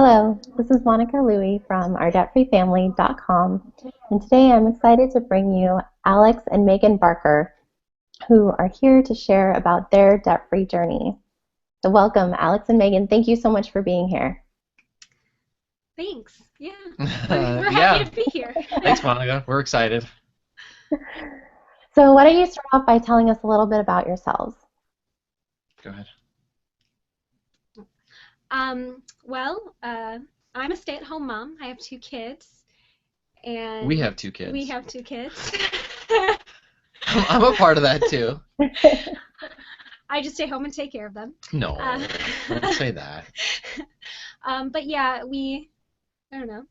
Hello, this is Monica Louie from our debtfreefamily.com, and today I'm excited to bring you Alex and Megan Barker, who are here to share about their debt-free journey. So welcome, Alex and Megan. Thank you so much for being here. Thanks. Yeah, we're happy to be here. Thanks, Monica. We're excited. So why don't you start off by telling us a little bit about yourselves? Go ahead. I'm a stay-at-home mom. I have two kids, and We have two kids. we have two kids. I'm a part of that too. I just stay home and take care of them. No, Uh, don't say that. but yeah, I don't know,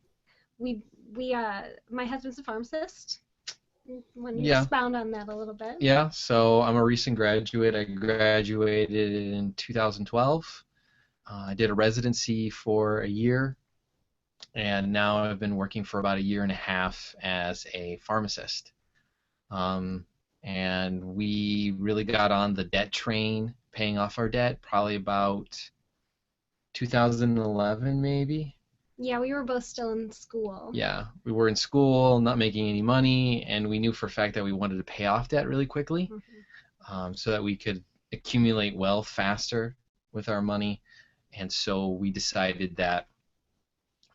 my husband's a pharmacist. Want to Yeah, expound on that a little bit? yeah. So I'm a recent graduate. I graduated in 2012. I did a residency for a year, and now I've been working for about a year and a half as a pharmacist. Um, and we really got on the debt train, paying off our debt, probably about 2011, maybe. Yeah, we were both still in school. Yeah, we were in school, not making any money, and we knew for a fact that we wanted to pay off debt really quickly, hmm so that we could accumulate wealth faster with our money. And so we decided that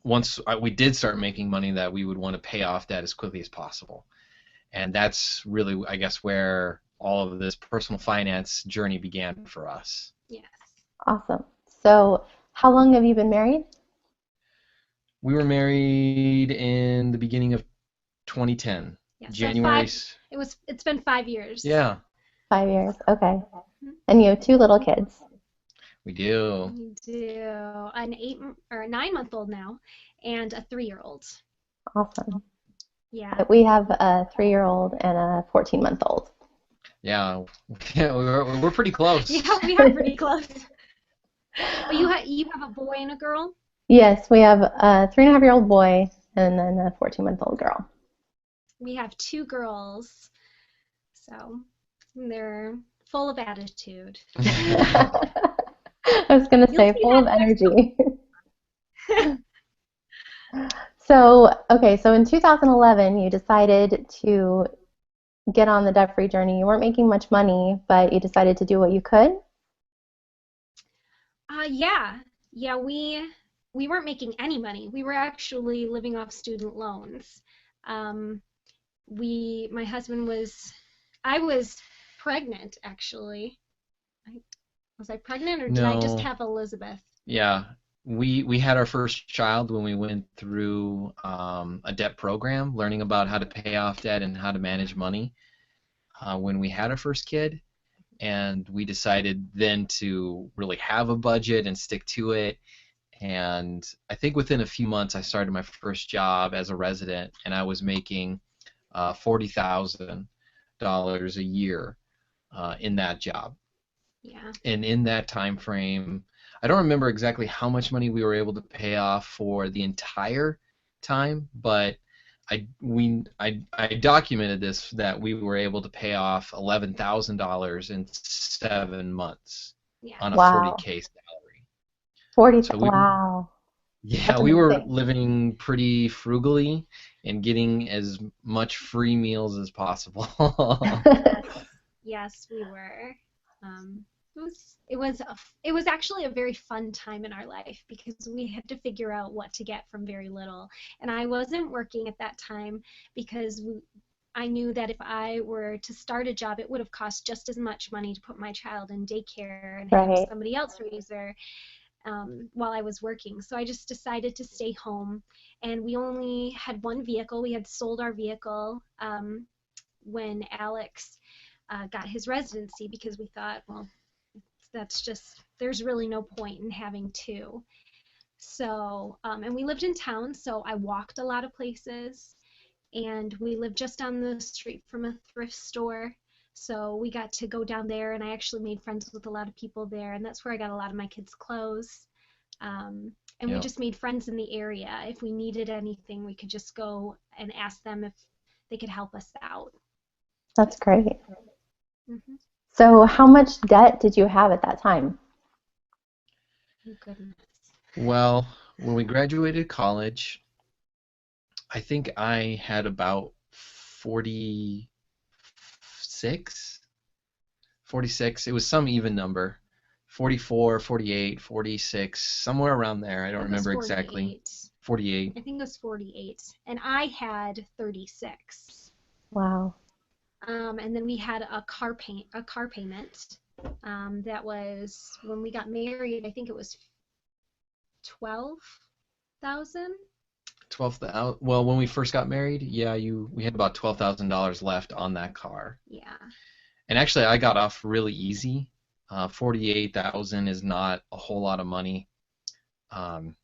once we did start making money, that we would want to pay off debt as quickly as possible. And that's really, I guess, where all of this personal finance journey began for us. Yes. Awesome. So how long have you been married? We were married in the beginning of 2010, Yeah. So January. it's been 5 years. Yeah, 5 years. Okay. Mhm. And you have two little kids. we do. We do an 9-month-old now, and a 3-year-old. Awesome. Yeah. We have a 3-year-old and a 14-month-old. Yeah, yeah, we're pretty close. Yeah, we are pretty close. But you have a boy and a girl? Yes, we have a 3.5-year-old boy and then a 14-month-old girl. We have two girls, so they're full of attitude. I was going to You'll say see full that of next energy. So, okay, so in 2011, you decided to get on the debt-free journey. You weren't making much money, but you decided to do what you could. Yeah, yeah, we weren't making any money. We were actually living off student loans. Um, my husband I was pregnant actually. I, was I pregnant or did I just No, have Elizabeth? yeah, we had our first child when we went through a debt program, learning about how to pay off debt and how to manage money when we had our first kid. And we decided then to really have a budget and stick to it. And I think within a few months, I started my first job as a resident, and I was making $40,000 a year in that job. Yeah. And in that time frame, I don't remember exactly how much money we were able to pay off for the entire time, but I documented this that we were able to pay off $11,000 in 7 months Yeah. on a Wow. 40K salary. 40, So wow. yeah, That's we were amazing. living pretty frugally and getting as much free meals as possible. Yes. Yes, we were. Um, it was actually a very fun time in our life because we had to figure out what to get from very little. And I wasn't working at that time because I knew that if I were to start a job, it would have cost just as much money to put my child in daycare and have Right. somebody else raise her while I was working. So I just decided to stay home. And we only had one vehicle. We had sold our vehicle when Alex got his residency because we thought, well, there's really no point in having two. So, and we lived in town, so I walked a lot of places, and we lived just down the street from a thrift store. So we got to go down there, and I actually made friends with a lot of people there, and that's where I got a lot of my kids' clothes. And we Yeah. just made friends in the area. If we needed anything, we could just go and ask them if they could help us out. That's great. hmm So how much debt did you have at that time? Oh, goodness. Well, When we graduated college, I think I had about 46, 46. It was some even number. 44, 48, 46, somewhere around there. I I don't think it was remember exactly. 48. 48. I think it was 48. And I had 36. Wow. And then we had a car payment. That was when we got married. I think it was 12,000. 12,000. Well, when we first got married, yeah, we had about $12,000 left on that car. Yeah. And actually, I got off really easy. 48,000 is not a whole lot of money um,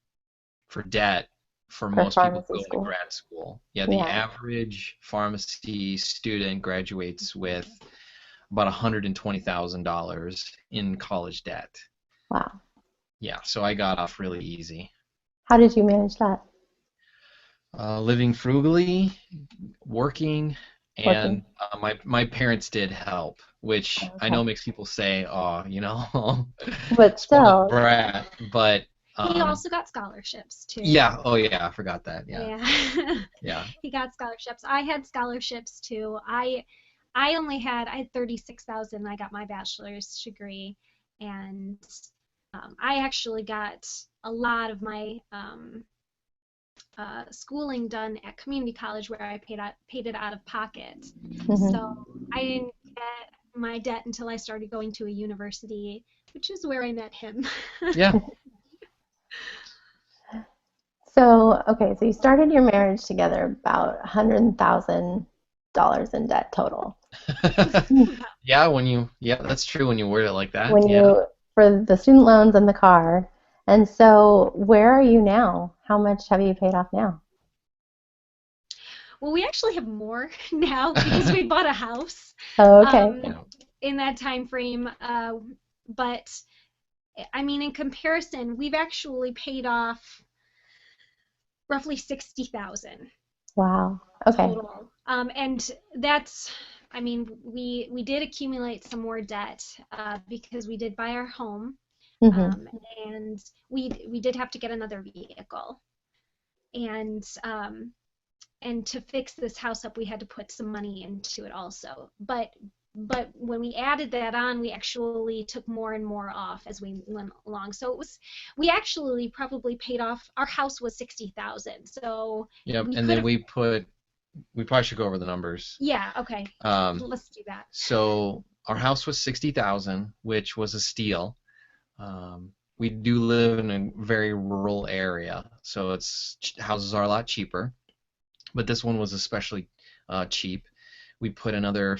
for debt for For most people pharmacy going to school. grad school. Yeah, the Yeah. average pharmacy student graduates with about $120,000 in college debt. Wow. Yeah, so I got off really easy. How did you manage that? Living frugally, working, Working. and my parents did help, which I Okay. know makes people say, "Oh, But spoiled still, brat," but He also got scholarships too. yeah, oh yeah, I forgot that. Yeah, Yeah. yeah, He got scholarships. I had scholarships too. I had 36,000. I got my bachelor's degree, and I actually got a lot of my schooling done at community college where I paid it out of pocket. So mhm. I didn't get my debt until I started going to a university, which is where I met him. yeah. So, okay, so you started your marriage together about $100,000 in debt total. Yeah, that's true when you word it like that. When Yeah. you, for the student loans and the car. And so, where are you now? How much have you paid off now? Well, we actually have more now because we bought a house Oh, okay. um, Yeah. in that time frame. But I mean, in comparison, we've actually paid off roughly 60,000 Wow. Okay. total. And that's, I mean, we did accumulate some more debt because we did buy our home, Mm-hmm. um, and we did have to get another vehicle. And and to fix this house up, we had to put some money into it also. But when we added that on, we actually took more and more off as we went along. So we actually probably paid off. Our house was 60,000, so Yep. we And could then have. we probably should go over the numbers. Yeah, okay, Um, let's do that. so our house was 60,000, which was a steal. We do live in a very rural area, so houses are a lot cheaper. But this one was especially cheap. We put another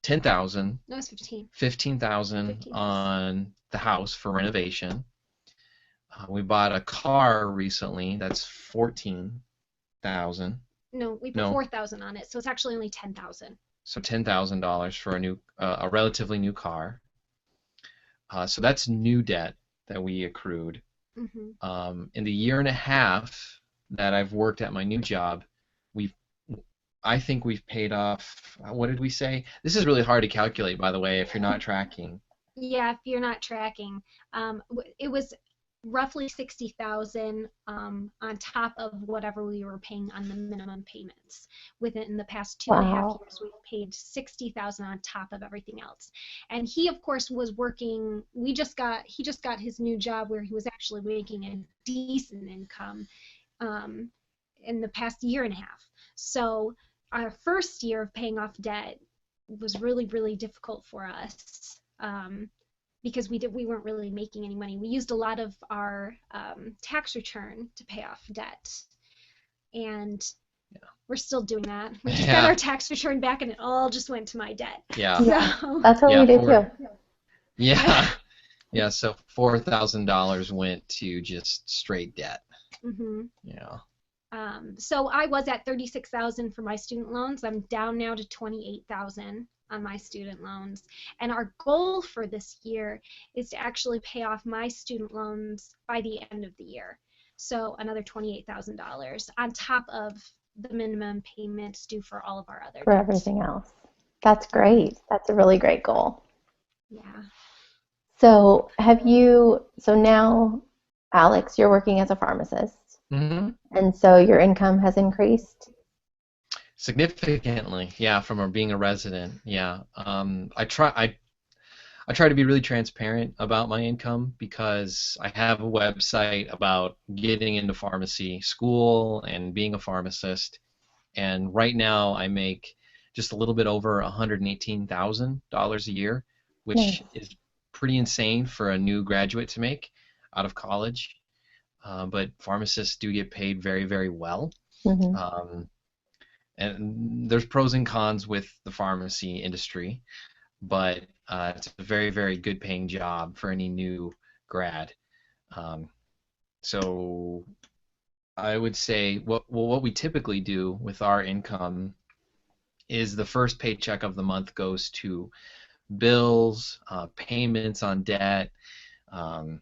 10,000, No, it's 15. 15,000 15,000. on the house for renovation. We bought a car recently. That's 14,000. No, we put No, 4,000 on it, so it's actually only 10,000. so $10,000 for a relatively new car. So that's new debt that we accrued. Hmm. In the year and a half that I've worked at my new job, we've I think we've paid off. What did we say? This is really hard to calculate, by the way, if you're not tracking. Yeah, if you're not tracking, it was roughly 60,000 on top of whatever we were paying on the minimum payments. Within the past 2.5 Wow. years, we've paid 60,000 on top of everything else. And he, of course, was working. He just got his new job where he was actually making a decent income um, in the past year and a half. So our first year of paying off debt was really, really difficult for us. Because we weren't really making any money. We used a lot of our tax return to pay off debt, and we're still doing that. We just got Yeah, our tax return back, and it all just went to my debt. yeah, Yeah, So that's what yeah. we did too. Yeah, yeah. So $4,000 went to just straight debt. hmm Yeah, so I was at 36,000 for my student loans. I'm down now to 28,000 on my student loans. And our goal for this year is to actually pay off my student loans by the end of the year. So another $28,000 on top of the minimum payments due for all of our other For debts. everything else. That's Mhm. great. That's a really great goal. Yeah. So, so now Alex, you're working as a pharmacist, Hmm. and so your income has increased. Significantly, yeah, from being a resident, yeah. I try to be really transparent about my income because I have a website about getting into pharmacy school and being a pharmacist. And right now I make just a little bit over $118,000 a year, which Nice. is pretty insane for a new graduate to make out of college. But pharmacists do get paid very, very well. Hmm. Um, and there's pros and cons with the pharmacy industry, but it's a very, very good paying job for any new grad. Um, so I would say what we typically do with our income is the first paycheck of the month goes to bills, payments on debt, um,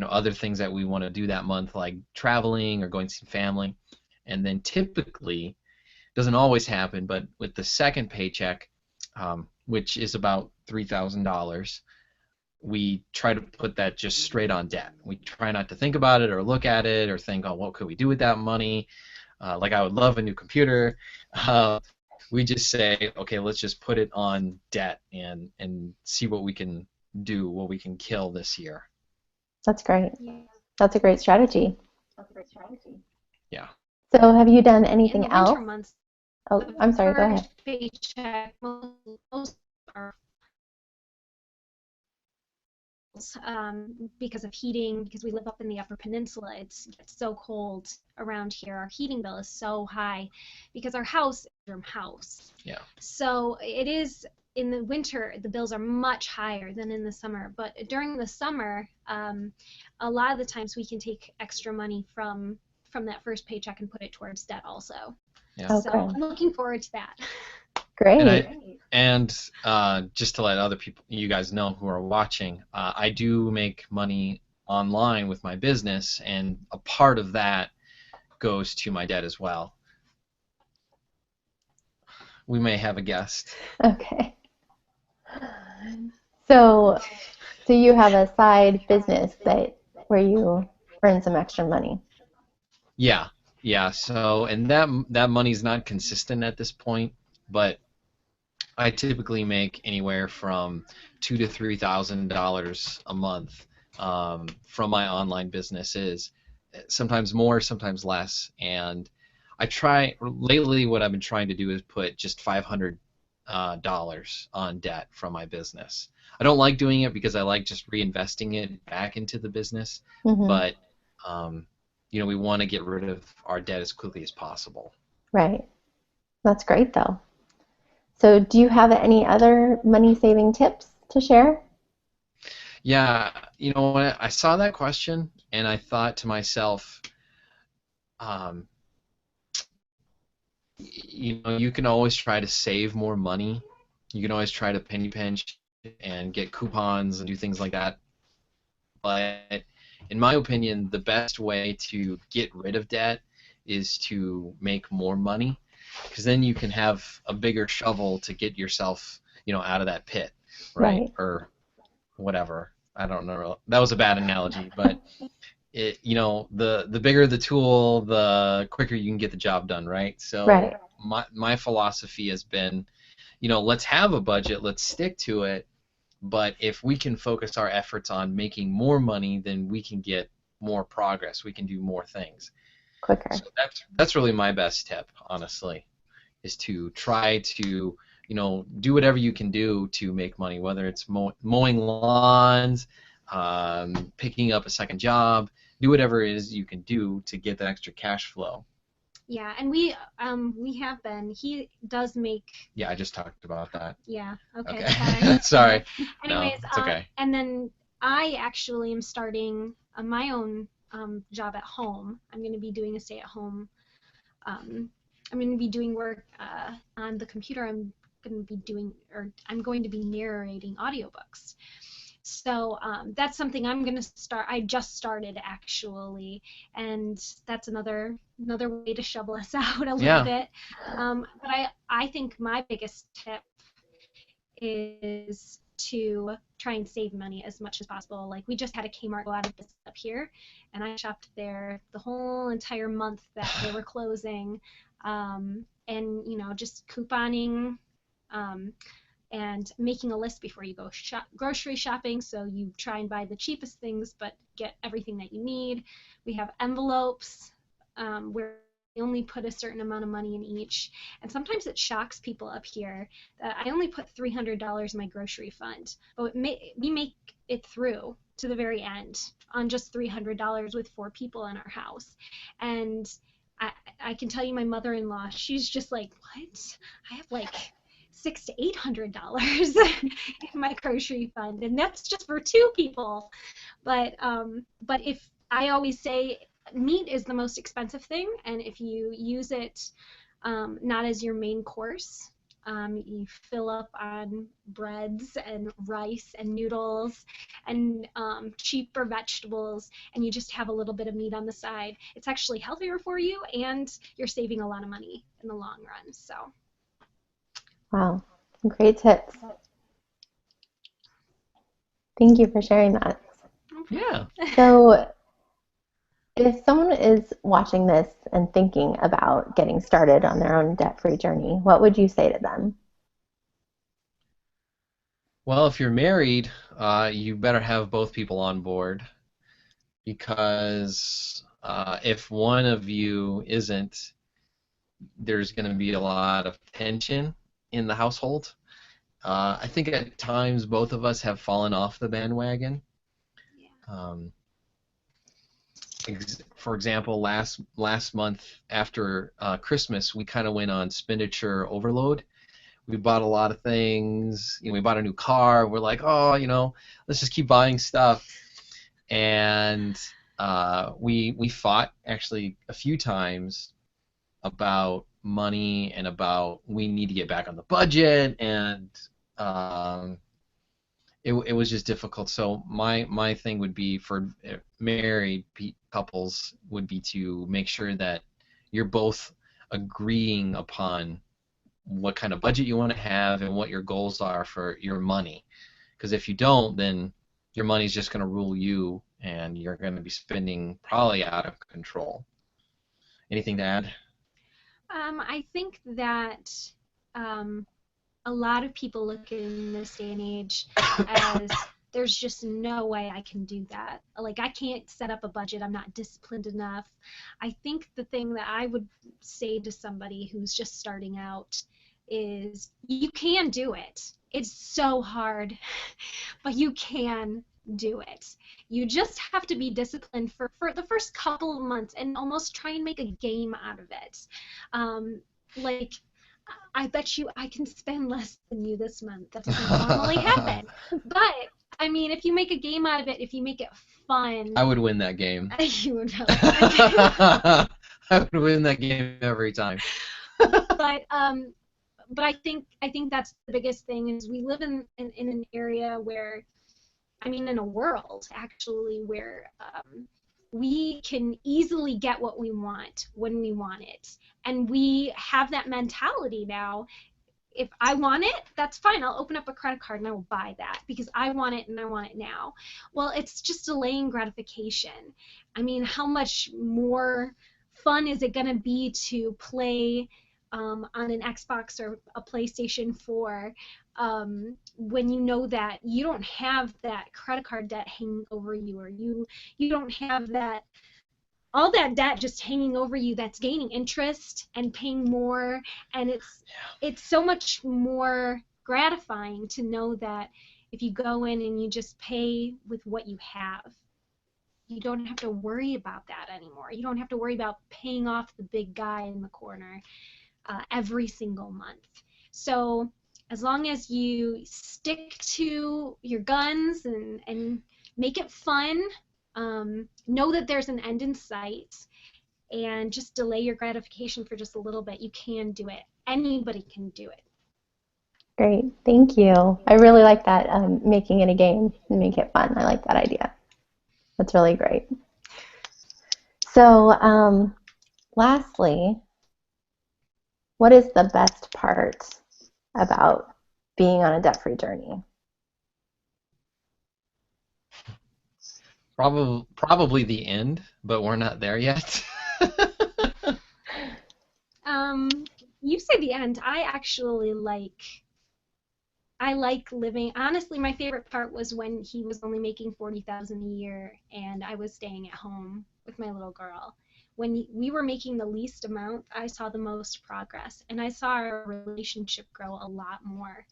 other things that we want to do that month, like traveling or going to see family. And then typically, doesn't always happen, but with the second paycheck, which is about $3,000, we try to put that just straight on debt. We try not to think about it or look at it or think, oh, what could we do with that money? Like I would love a new computer. Uh, we just say, okay, let's just put it on debt and see what we can do, what we can kill this year. That's great. Yeah. That's a great strategy. Yeah. So have you done In anything the winter else? months, Oh, the I'm sorry, go ahead. first paycheck, most are because of heating, because we live up in the Upper Peninsula. It's so cold around here. Our heating bill is so high because our house is a house. Yeah. So it is in the winter, the bills are much higher than in the summer. But during the summer, a lot of the times we can take extra money from that first paycheck and put it towards debt also. Yeah. Oh, So good. I'm looking forward to that. Great. And just to let other people, you guys know who are watching, I do make money online with my business, and a part of that goes to my debt as well. We may have a guest. Okay. So, so you have a side business that where you earn some extra money. Yeah, yeah. So, and that money's not consistent at this point, but I typically make anywhere from $2,000 to $3,000 a month from my online businesses. Sometimes more, sometimes less. And I try lately. What I've been trying to do is put just $500 on debt from my business. I don't like doing it because I like just reinvesting it back into the business, Hmm. but um, we want to get rid of our debt as quickly as possible. Right. That's great though. So do you have any other money saving tips to share? Yeah, you know what? I saw that question and I thought to myself, um, you can always try to save more money. You can always try to penny pinch and get coupons and do things like that. But in my opinion, the best way to get rid of debt is to make more money, because then you can have a bigger shovel to get yourself, out of that pit, right? Right. Or whatever. I don't know. That was a bad analogy, but the bigger the tool, the quicker you can get the job done, right? So Right. my philosophy has been, let's have a budget, let's stick to it, but if we can focus our efforts on making more money, then we can get more progress. We can do more things. Quicker. So that's really my best tip, honestly, is to try to do whatever you can do to make money, whether it's mowing lawns, picking up a second job, do whatever it is you can do to get that extra cash flow. Yeah, and we have been. He does make. Yeah, I just talked about that. Yeah. Okay. Okay. Sorry. Sorry. Anyways, No, it's okay. and then I actually am starting my own job at home. I'm going to be doing a stay-at-home. I'm going to be doing work on the computer. I'm going to be narrating audiobooks. So that's something I'm going to start. I just started actually, and that's another way to shovel us out a little bit. But I think my biggest tip is to try and save money as much as possible. Like we just had a Kmart go out of business up here, and I shopped there the whole entire month that they were closing, and just couponing. And making a list before you go grocery shopping, so you try and buy the cheapest things but get everything that you need. We have envelopes where we only put a certain amount of money in each, and sometimes it shocks people up here that I only put $300 in my grocery fund, but we make it through to the very end on just $300 with 4 people in our house. And I can tell you, my mother-in-law, she's just like, what? I have like $600 to $800 in my grocery fund, and that's just for 2 people. But if I always say meat is the most expensive thing, and if you use it not as your main course, you fill up on breads and rice and noodles and cheaper vegetables, and you just have a little bit of meat on the side. It's actually healthier for you, and you're saving a lot of money in the long run. So. Wow, great tips. Thank you for sharing that. Yeah. So if someone is watching this and thinking about getting started on their own debt-free journey, what would you say to them? Well, if you're married, you better have both people on board, because if one of you isn't, there's going to be a lot of tension in the household. I think at times both of us have fallen off the bandwagon. Yeah. For example, last month after Christmas, we kind of went on expenditure overload. We bought a lot of things. We bought a new car. We're like, oh, let's just keep buying stuff. And we fought actually a few times about money and about we need to get back on the budget, and it was just difficult. So my thing would be for married couples would be to make sure that you're both agreeing upon what kind of budget you want to have and what your goals are for your money. Because if you don't, then your money's just going to rule you, and you're going to be spending probably out of control. Anything to add? I think that a lot of people look in this day and age as there's just no way I can do that. Like, I can't set up a budget. I'm not disciplined enough. I think the thing that I would say to somebody who's just starting out is you can do it. It's so hard, but you can do it. You just have to be disciplined for the first couple of months and almost try and make a game out of it. Like, I bet you I can spend less than you this month. That doesn't normally happen. But, I mean, if you make a game out of it, if you make it fun. I would win that game. You would really win that game. I would win that game every time. But I think that's the biggest thing is we live in an area where, I mean, in a world actually where we can easily get what we want when we want it, and we have that mentality now. If I want it, that's fine. I'll open up a credit card and I will buy that because I want it and I want it now. Well, it's just delaying gratification. I mean, how much more fun is it going to be to play on an Xbox or a PlayStation 4 when you know that you don't have that credit card debt hanging over you, or you don't have all that debt just hanging over you that's gaining interest and paying more, and it's so much more gratifying to know that if you go in and you just pay with what you have, you don't have to worry about that anymore. You don't have to worry about paying off the big guy in the corner every single month. So as long as you stick to your guns and make it fun, know that there's an end in sight, and just delay your gratification for just a little bit, you can do it. Anybody can do it. Great, thank you. I really like that, making it a game and make it fun. I like that idea. That's really great. So lastly, what is the best part about being on a debt-free journey? Probably the end, but we're not there yet. Um, you say the end. I like living. Honestly, my favorite part was when he was only making 40,000 a year and I was staying at home with my little girl. When we were making the least amount, I saw the most progress and I saw our relationship grow a lot more.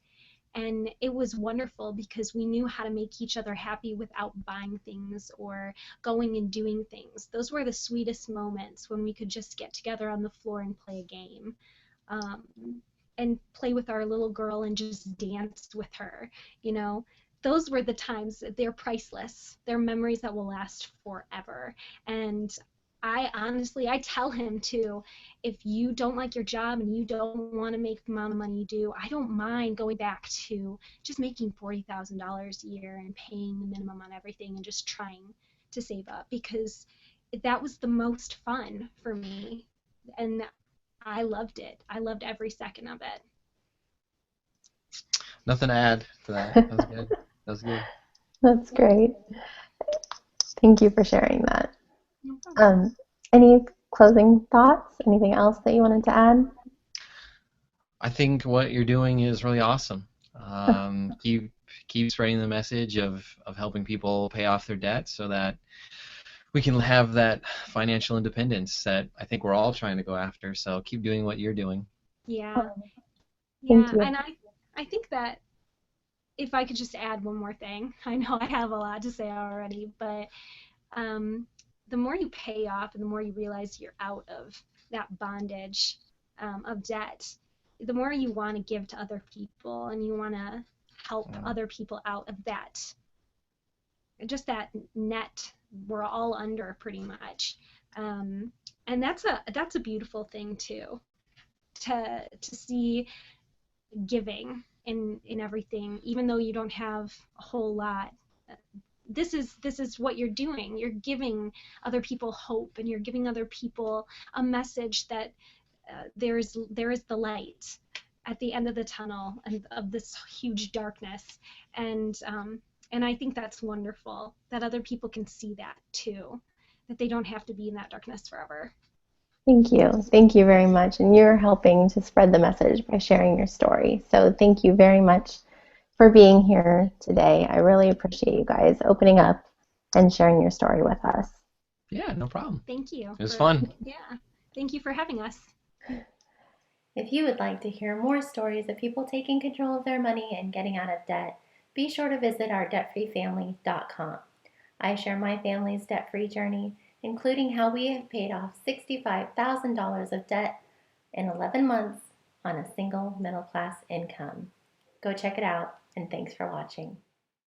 And it was wonderful because we knew how to make each other happy without buying things or going and doing things. Those were the sweetest moments when we could just get together on the floor and play a game, um, and play with our little girl and just dance with her. You know, those were the times that they're priceless. They're memories that will last forever. And I tell him too, if you don't like your job and you don't want to make the amount of money you do, I don't mind going back to just making $40,000 a year and paying the minimum on everything and just trying to save up because that was the most fun for me. And I loved it. I loved every second of it. Nothing to add to that. That was good. That was good. That's great. Thank you for sharing that. No problem. Any closing thoughts? Anything else that you wanted to add? I think what you're doing is really awesome. Keep spreading the message of helping people pay off their debt so that we can have that financial independence that I think we're all trying to go after. So keep doing what you're doing. Yeah. Thank Yeah. you. And I think that if I could just add one more thing, I know I have a lot to say already, but um, the more you pay off and the more you realize you're out of that bondage, of debt, the more you want to give to other people and you want to help other people out of that, just that net we're all under pretty much. And that's a beautiful thing too, to see giving in everything, even though you don't have a whole lot. This is what you're doing. You're giving other people hope, and you're giving other people a message that there is the light at the end of the tunnel and of this huge darkness. And I think that's wonderful that other people can see that too, that they don't have to be in that darkness forever. Thank you. Thank you very much. And you're helping to spread the message by sharing your story. So thank you very much for being here today. I really appreciate you guys opening up and sharing your story with us. Yeah, no problem. Thank you. It was fun. Yeah. Thank you for having us. If you would like to hear more stories of people taking control of their money and getting out of debt, be sure to visit our DeFreeFamily.com. I share my family's debt-free journey, including how we have paid off $65,000 of debt in 11 months on a single middle-class income. Go check it out, and thanks for watching.